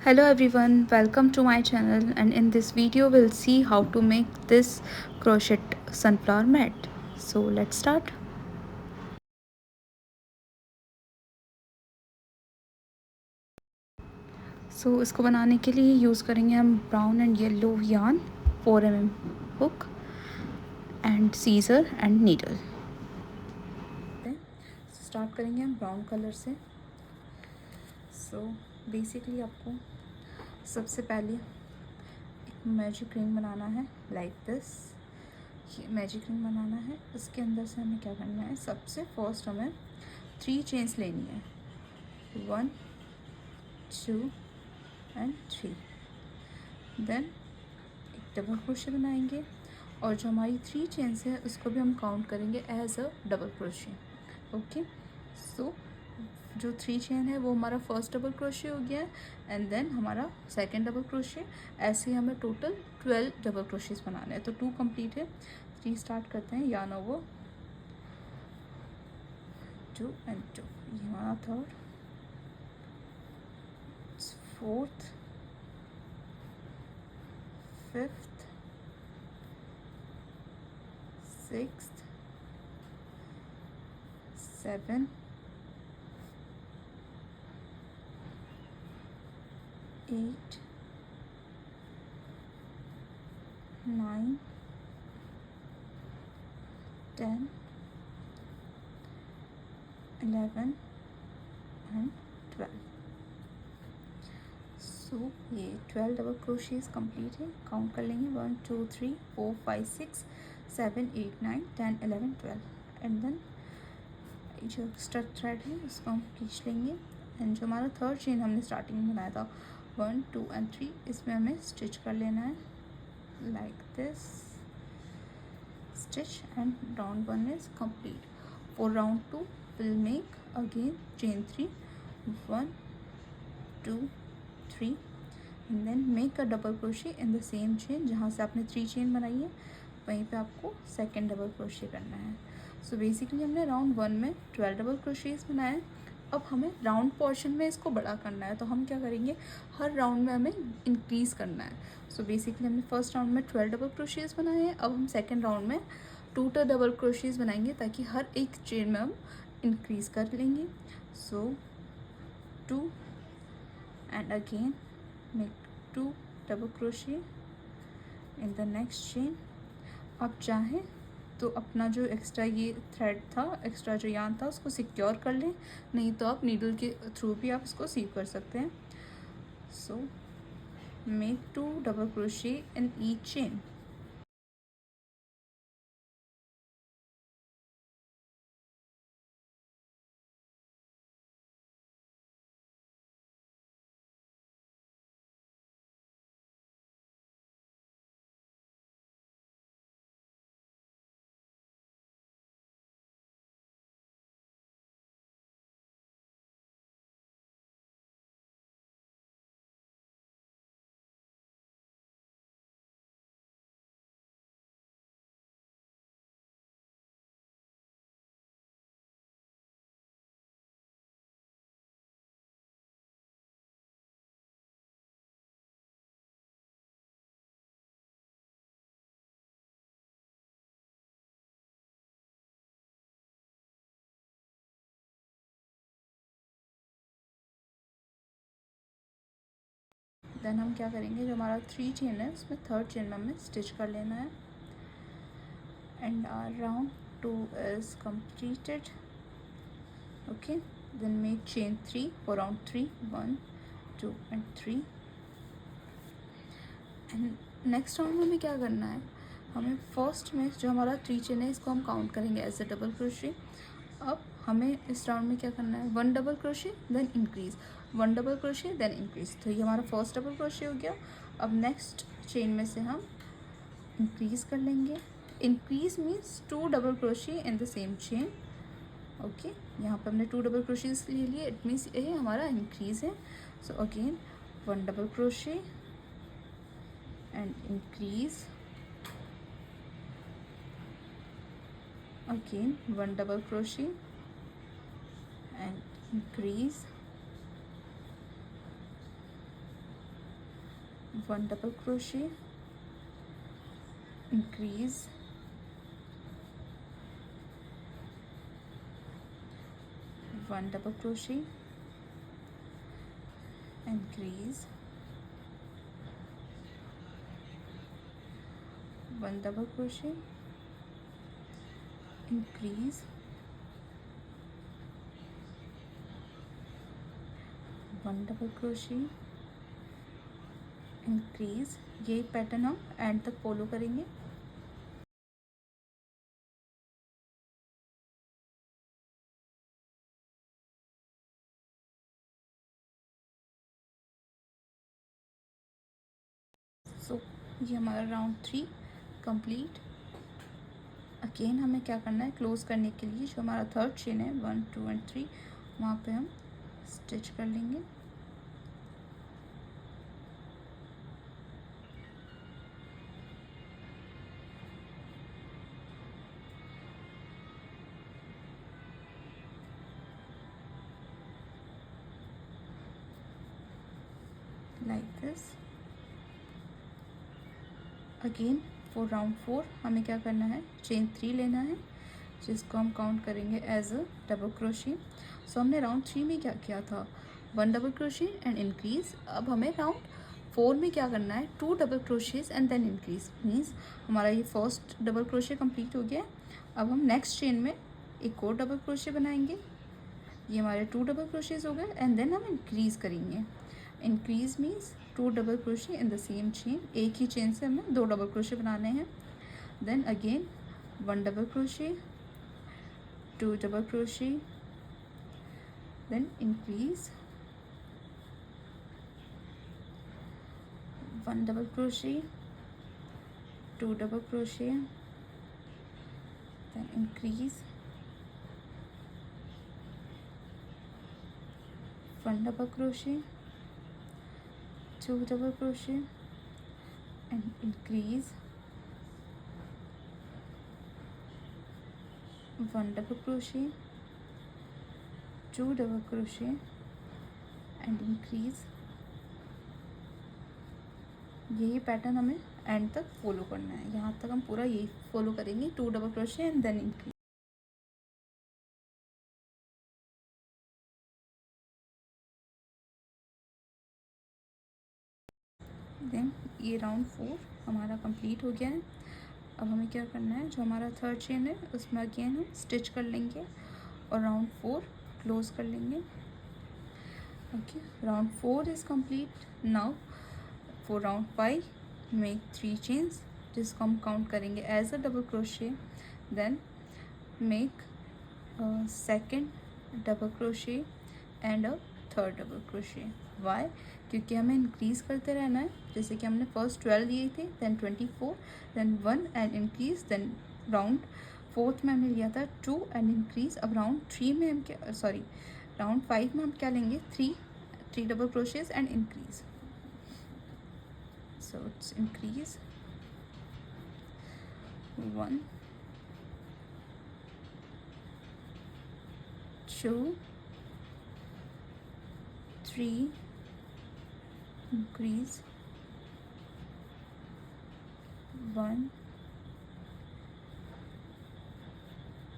Hello everyone, welcome to my channel, and in this video we'll see how to make this crochet sunflower mat. So let's start. So इसको बनाने के लिए use करेंगे हम brown and yellow yarn, 4 mm hook and scissor and needle. Start करेंगे हम brown colour से. So basically आपको सबसे पहले एक मैजिक रिंग बनाना है लाइक दिस. ये मैजिक रिंग बनाना है. इसके अंदर से हमें क्या करना है, सबसे फर्स्ट हमें 3 चेन्स लेनी है. 1 2 एंड 3. देन एक डबल क्रोशे बनाएंगे और जो हमारी 3 चेन्स है उसको भी हम काउंट करेंगे as a double crochet. Okay, so जो 3 चेन है वो हमारा फर्स्ट डबल क्रोशे हो गया है एंड देन हमारा सेकंड डबल क्रोशे. ऐसे ही हमें टोटल 12 डबल क्रोशेस बनाने हैं. तो 2 कंप्लीट है. 3 स्टार्ट करते हैं. yarn over 2 and 2. ये हमारा third, fourth, fifth, sixth, 7, 8, 9, 10, 11 and 12. सो ये 12 डबल क्रोशेस कंप्लीट है. काउंट कर लेंगे 1 2 3 4 5 6 7 8 9 10 11 12. एंड देन जो एक्स्ट्रा थ्रेड है उसको हम खींच लेंगे. एंड जो हमारा थर्ड चेन हमने स्टार्टिंग में बनाया था 1 2 एंड 3, इसमें हमें स्टिच कर लेना है like this. Stitch and round 1 is complete. For round 2 will make again chain 3, 1 2 3 and then make a double crochet in the same chain. जहाँ से आपने 3 चेन बनाई है वहीं पे आपको सेकंड डबल क्रोशे करना है. सो बेसिकली हमने राउंड 1 में 12 डबल क्रोशेस बनाए. अब हमें राउंड पोर्शन में इसको बड़ा करना है. तो हम क्या करेंगे, हर राउंड में हमें इंक्रीज़ करना है. सो बेसिकली हमने फर्स्ट राउंड में 12 डबल क्रोशेस बनाए हैं. अब हम सेकेंड राउंड में 2 डबल क्रोशेस बनाएंगे ताकि हर एक चेन में हम इंक्रीज़ कर लेंगे. सो 2 and again make 2 double crochet in the next chain. आप चाहें तो अपना जो एक्स्ट्रा ये थ्रेड था, एक्स्ट्रा जो यान था, उसको सिक्योर कर लें. नहीं तो आप नीडल के थ्रू भी आप इसको सीव कर सकते हैं. So make 2 double crochet in each chain. Then हम क्या करेंगे, जो हमारा 3 चेन है उसमें थर्ड चेन में हमें स्टिच कर लेना है. And our round 2 is completed. Okay, then make chain 3 for round 3, 1 2 and 3. And next round में हमें क्या करना है, हमें फर्स्ट में जो हमारा 3 चेन है इसको हम काउंट करेंगे एज अ डबल क्रोशे. अब हमें इस राउंड में क्या करना है, 1 double crochet then increase, 1 double crochet then increase. तो ये हमारा फर्स्ट डबल क्रोशे हो गया. अब नेक्स्ट चेन में से हम इंक्रीज़ कर लेंगे. Increase means 2 double crochet in the same chain. Okay, यहाँ पर हमने 2 डबल क्रोशेस ले लिए. इट मीन्स ये हमारा इंक्रीज़ है. So again 1 double crochet and increase, again 1 double crochet and increase, 1 double crochet, increase, 1 double crochet, increase, 1 double crochet, increase, 1 double crochet, increase. ये pattern हम एंड तक फॉलो करेंगे। सो ये हमारा राउंड 3 कंप्लीट। अगेन हमें क्या करना है, क्लोज करने के लिए जो हमारा थर्ड चेन है 1 2 एंड 3 वहाँ पे हम स्टिच कर लेंगे। Like this. Again for round 4 हमें क्या करना है, चेन 3 लेना है जिसको हम काउंट करेंगे एज अ डबल क्रोशे। सो हमने राउंड 3 में क्या किया था, 1 डबल क्रोशे एंड इंक्रीज। अब हमें राउंड 4 में क्या करना है, 2 double crochets and then increase. Means हमारा ये फर्स्ट डबल क्रोशे कंप्लीट हो गया। अब हम नेक्स्ट चेन में एक और डबल क्रोशे बनाएंगे। ये हमारे 2 डबल क्रोशेज हो गए एंड देन हम इंक्रीज करेंगे। Increase means 2 double crochet in the same chain. एक ही चेन से हमें 2 डबल क्रोशे बनाने हैं। Then again 1 double crochet, 2 double crochet, then increase, 1 double crochet, 2 double crochet, then increase, 1 double crochet, 2 double crochet and increase, 1 double crochet, 2 double crochet and increase। यही pattern हमें and तक follow करना है। यहाँ तक हम पूरा यही फॉलो करेंगे, 2 double crochet and then increase. Then ये राउंड 4 हमारा कंप्लीट हो गया है। अब हमें क्या करना है, जो हमारा थर्ड चेन है उसमें अगेन हम स्टिच कर लेंगे और राउंड 4 क्लोज कर लेंगे। Okay, round 4 is complete. Now for round 5 make 3 chains जिसको हम काउंट करेंगे as a double crochet. Then make second double crochet and a third double crochet. Why? क्योंकि हमें इंक्रीज़ करते रहना है। जैसे कि हमने फर्स्ट 12 लिए थे, then 24, then 1 and increase, then round 4 में हमने लिया था 2 एंड इंक्रीज। अब राउंड 3 में हम क्या, सॉरी राउंड 5 में हम क्या लेंगे, 3 double crochets and increase. So it's increase 1 2 3 increase 1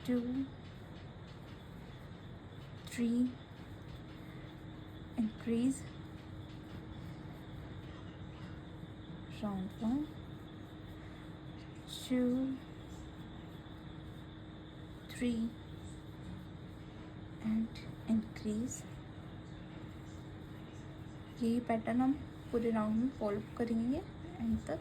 2 3 increase round 1 2 3 and increase। यही पैटर्न हम पूरे राउंड में फॉलो करेंगे एंड तक।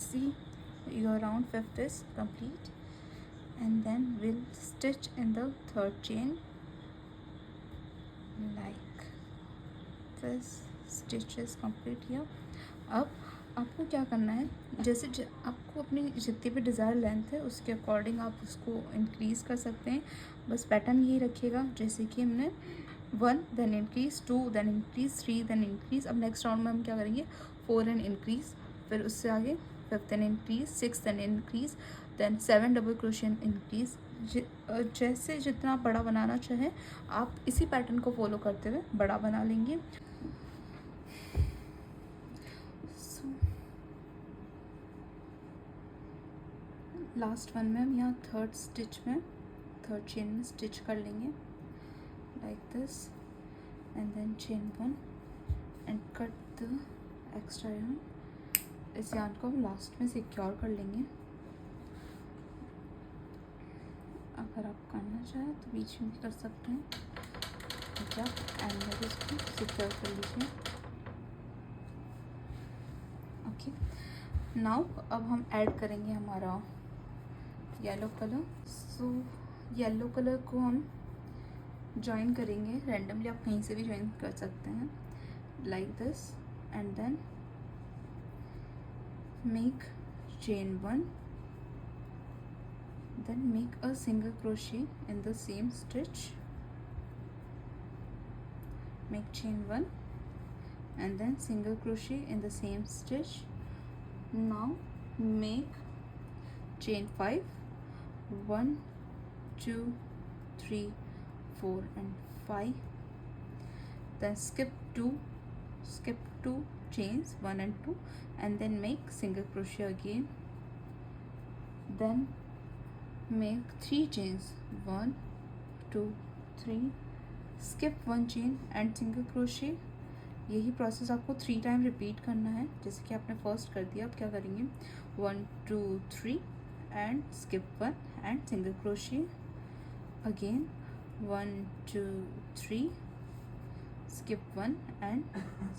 See, your round 5th is complete and then we'll stitch in the third chain like this। stitch is complete here। अब आपको क्या करना है, जैसे आपको अपनी जितनी भी डिज़ायर लेंथ है उसके अकॉर्डिंग आप उसको इंक्रीज़ कर सकते हैं। बस पैटर्न यही रखिएगा जैसे कि हमने 1 then increase, 2 then increase, 3 then increase. अब नेक्स्ट राउंड में हम क्या करेंगे, 4 एंड इंक्रीज़, फिर उससे आगे 5th and increase, 6th and increase, then 7 double crochet and increase. जैसे जितना बड़ा बनाना चाहे आप इसी पैटर्न को फॉलो करते हुए बड़ा बना लेंगे. लास्ट वन में हम यहाँ थर्ड स्टिच में थर्ड चेन में स्टिच कर लेंगे like this, and then chain 1 and cut the extra yarn. इस yarn को हम लास्ट में सिक्योर कर लेंगे. अगर आप करना चाहें तो बीच में कर सकते हैं, ठीक है. एंड में इसको सिक्योर कर लीजिए. ओके, नाउ अब हम ऐड करेंगे हमारा yellow colour. So yellow colour को हम ज्वाइन करेंगे रैंडमली, आप कहीं से भी ज्वाइन कर सकते हैं like this, and then make chain 1, then make a single crochet in the same stitch, make chain 1 and then single crochet in the same stitch. Now make chain 5, 1 2 3 4 and 5, then skip two chains 1 and 2 and then make single crochet again, then make 3 chains 1 2 3, skip 1 chain and single crochet. यही process आपको 3 time repeat करना है. जैसे कि आपने first कर दिया, अब क्या करेंगे 1 2 3 and skip 1 and single crochet again 1 2 3, skip 1 and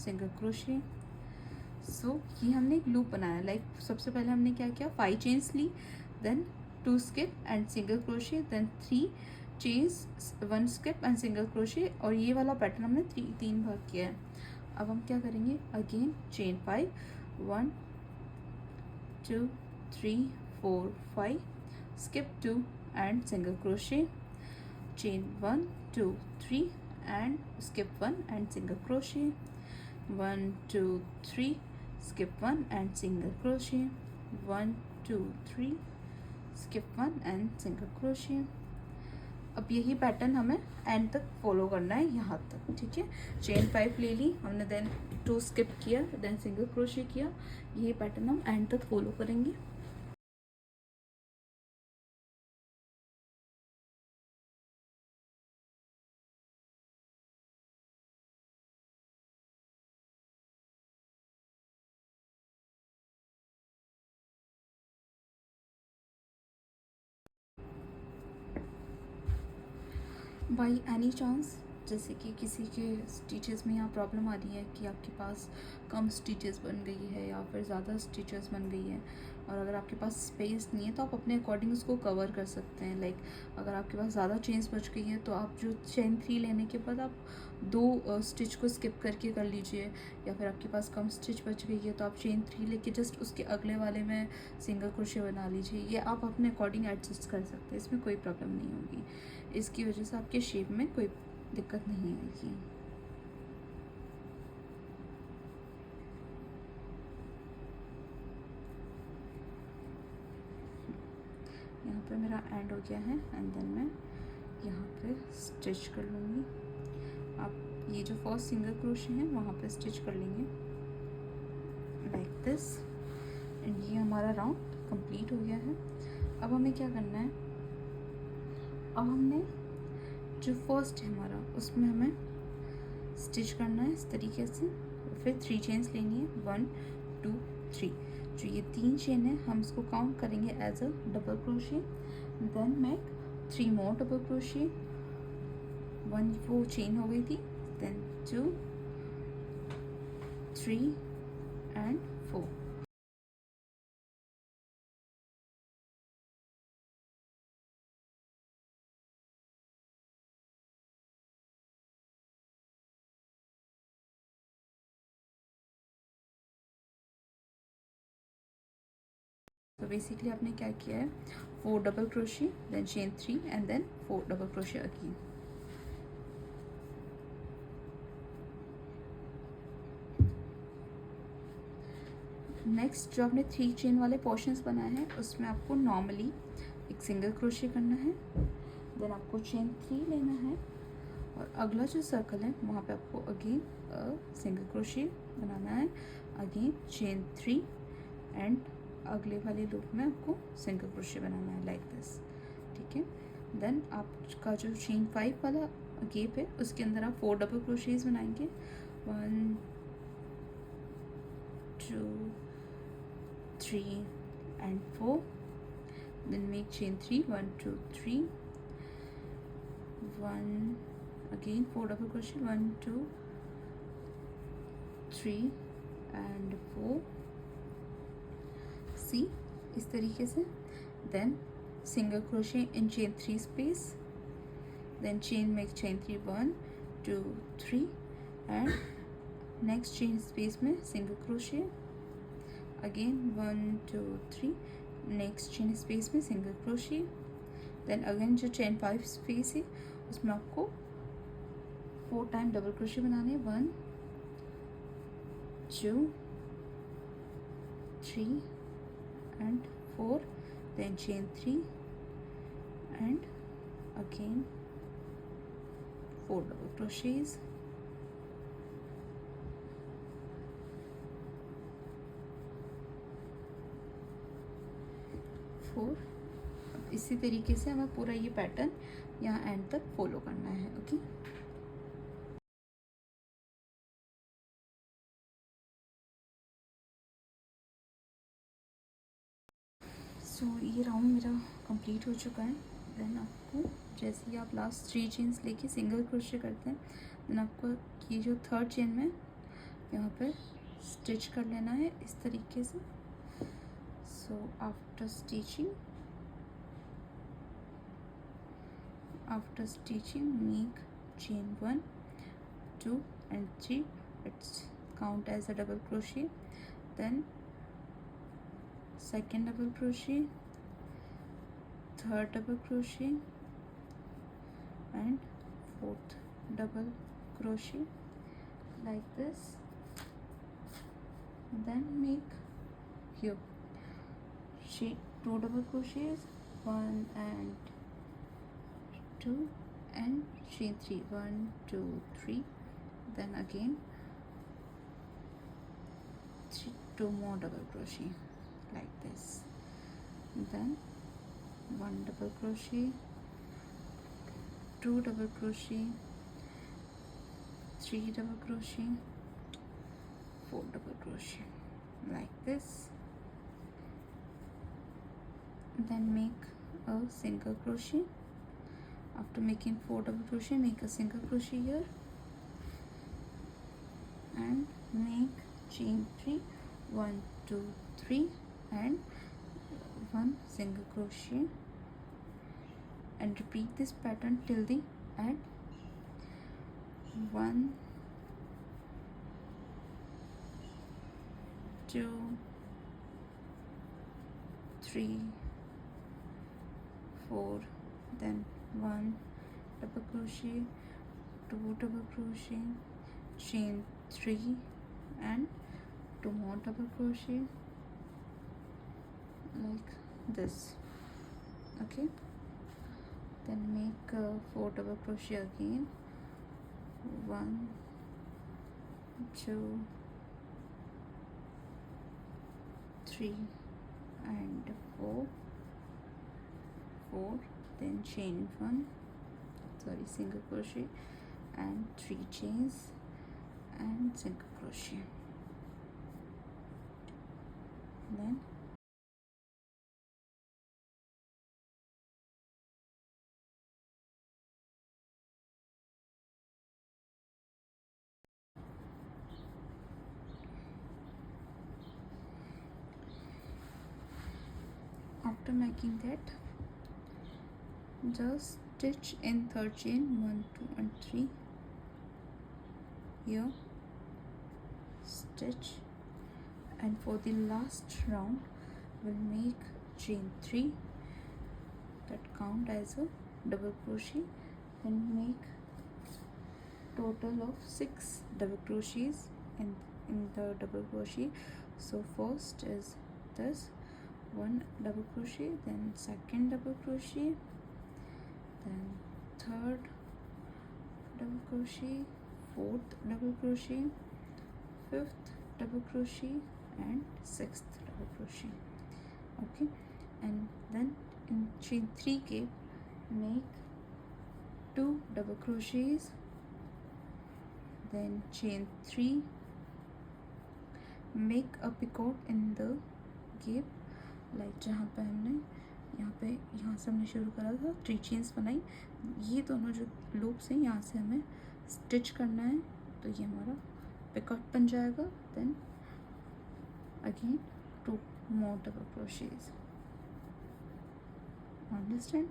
single crochet. सो ये हमने एक लूप बनाया. लाइक सबसे पहले हमने क्या किया, 5 चेन्स ली, then 2 skip and single crochet, then 3 chains 1 skip and single crochet. और ये वाला पैटर्न हमने 3 बार किया है. अब हम क्या करेंगे, again chain 5 1 2 3 4 5, skip 2 and single crochet, chain 1 2 3 and skip 1 and single crochet, 1 2 3, skip 1 and single crochet, 1 2 3, skip 1 and single crochet. अब यही पैटर्न हमें एंड तक फॉलो करना है, यहाँ तक, ठीक है. चेन 5 ले ली हमने, देन 2 स्किप किया, देन सिंगल क्रोशे किया. यही पैटर्न हम एंड तक फॉलो करेंगे. बाई एनी चांस, जैसे कि किसी के स्टिचेस में यहाँ प्रॉब्लम आ रही है कि आपके पास कम स्टिचेस बन गई है या फिर ज़्यादा स्टिचेस बन गई है, और अगर आपके पास स्पेस नहीं है तो आप अपने अकॉर्डिंग उसको कवर कर सकते हैं. लाइक अगर आपके पास ज़्यादा चेन्स बच गई है तो आप जो चेन 3 लेने के बाद आप 2 स्टिच को स्किप करके कर लीजिए, या फिर आपके पास कम स्टिच बच गई है तो आप चेन 3 लेके जस्ट उसके अगले वाले में सिंगल क्रोशे बना लीजिए. ये आप अपने अकॉर्डिंग एडजस्ट कर सकते हैं, इसमें कोई प्रॉब्लम नहीं होगी. इसकी वजह से आपके शेप में कोई दिक्कत नहीं आएगी. यहाँ पे मेरा एंड हो गया है, एंड देन मैं यहाँ पे स्टिच कर लूँगी. आप ये जो फर्स्ट सिंगल क्रोशे है वहाँ पे स्टिच कर लेंगे लाइक दिस, एंड ये हमारा राउंड कंप्लीट हो गया है. अब हमें क्या करना है, अब हमने जो फर्स्ट है हमारा उसमें हमें स्टिच करना है इस तरीके से. फिर 3 चेन्स लेनी है, 1 2 3. जो ये 3 चेन है हम इसको काउंट करेंगे as a double crochet. Then make 3 more double crochet. 1 वो चेन हो गई थी, देन 2 3 एंड 4. तो बेसिकली आपने क्या किया है, 4 double crochet, then chain 3 and then 4 double crochet again. Next जो आपने 3 चेन वाले पोर्शंस बनाए हैं उसमें आपको नॉर्मली एक सिंगल क्रोशे करना है, देन आपको चेन 3 लेना है और अगला जो सर्कल है वहाँ पे आपको अगेन सिंगल क्रोशे बनाना है, अगेन चेन 3 एंड अगले वाले लूप में आपको सिंगल क्रोशे बनाना है लाइक दिस, ठीक है। देन आपका जो चेन 5 वाला गैप है उसके अंदर आप 4 डबल क्रोशेज बनाएंगे, 1 2 3 and 4, then make chain 3, 1 2 3, 1 again 4 double crochet, 1 2 3 and 4, see इस तरीके से। Then single crochet in chain 3 space, then make chain 3, 1 2 3 and next chain space में single crochet, again 1 2 3, next chain space में single crochet, then again जो chain 5 space है उसमें आपको 4 time double crochet बनाने, 1 2 3 and 4, then chain 3 and again 4 double crochets, four. इसी तरीके से हमें पूरा ये पैटर्न यहाँ एंड तक फॉलो करना है, ओके। सो ये राउंड मेरा कंप्लीट हो चुका है। देन आपको जैसे ही आप लास्ट 3 चेन्स लेके सिंगल क्रोशे करते हैं, देन आपको ये जो थर्ड चेन में यहाँ पे स्टिच कर लेना है इस तरीके से। So after stitching make chain 1 2 and 3, it's count as a double crochet, then second double crochet, third double crochet and fourth double crochet like this, then make here 2 double crochets, 1 and 2 and chain 3, 1 2 3, then again 2 more double crochet like this, then 1 double crochet, 2 double crochet, 3 double crochet, 4 double crochet like this, then make a single crochet. After making 4 double crochet, make a single crochet here and make chain 3, 1 2 3 and 1 single crochet, and repeat this pattern till the end. 1 2 3 4, then 1 double crochet, 2 double crochet, chain 3 and 2 more double crochet like this, okay. Then make 4 double crochet again, 1 2 3 and 4, then chain 1, single crochet and 3 chains and single crochet, then after making that, just stitch in third chain 1 2 and 3 here, stitch, and for the last round we'll make chain 3 that count as a double crochet, then make total of 6 double crochets in the double crochet. So first is this one double crochet, then second double crochet, then third double crochet, fourth double crochet, fifth double crochet and sixth double crochet. Okay, and then in chain 3 cape make 2 double crochets, then chain 3, make a picot in the cape, like जहाँ पे हमने यहाँ से हमने शुरू करा था 3 chains बनाई, ये दोनों जो लूप्स हैं यहाँ से हमें स्टिच करना है, तो ये हमारा पिकॉट बन जाएगा. Then again 2 more double crochets. Understand?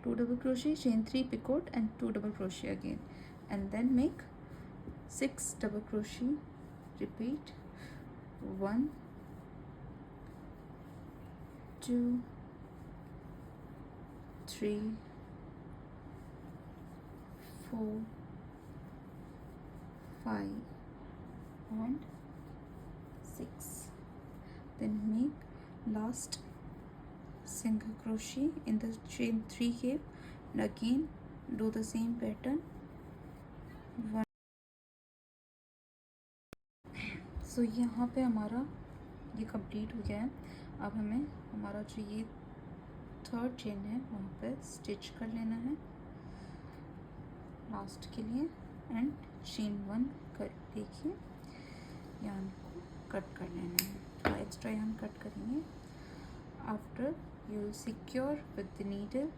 2 double crochet, chain 3 picot and 2 double crochet again, and then make 6 double crochet. Repeat 1 2 3 4 5 and 6. Then make last single crochet in the chain 3 cape and again do the same pattern. 1. So यहाँ पे हमारा ये complete हो गया है. अब हमें हमारा जो ये थर्ड चेन है वहाँ पे स्टिच कर लेना है लास्ट के लिए, एंड चेन 1 कर देखिए यार्न को कट कर लेना है. थोड़ा एक्स्ट्रा यार्न कट करेंगे. After you will secure with the needle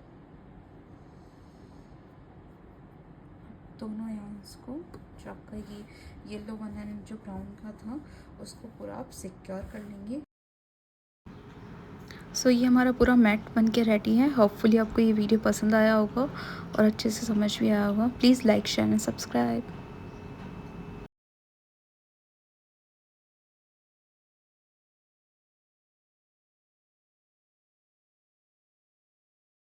दोनों यार्न्स को, जो आपका ये येलो वन एंड जो ब्राउन का था उसको पूरा आप सिक्योर कर लेंगे. सो ये हमारा पूरा मैट बन के रेडी है. होपफुली आपको ये वीडियो पसंद आया होगा और अच्छे से समझ भी आया होगा. Please like share and subscribe.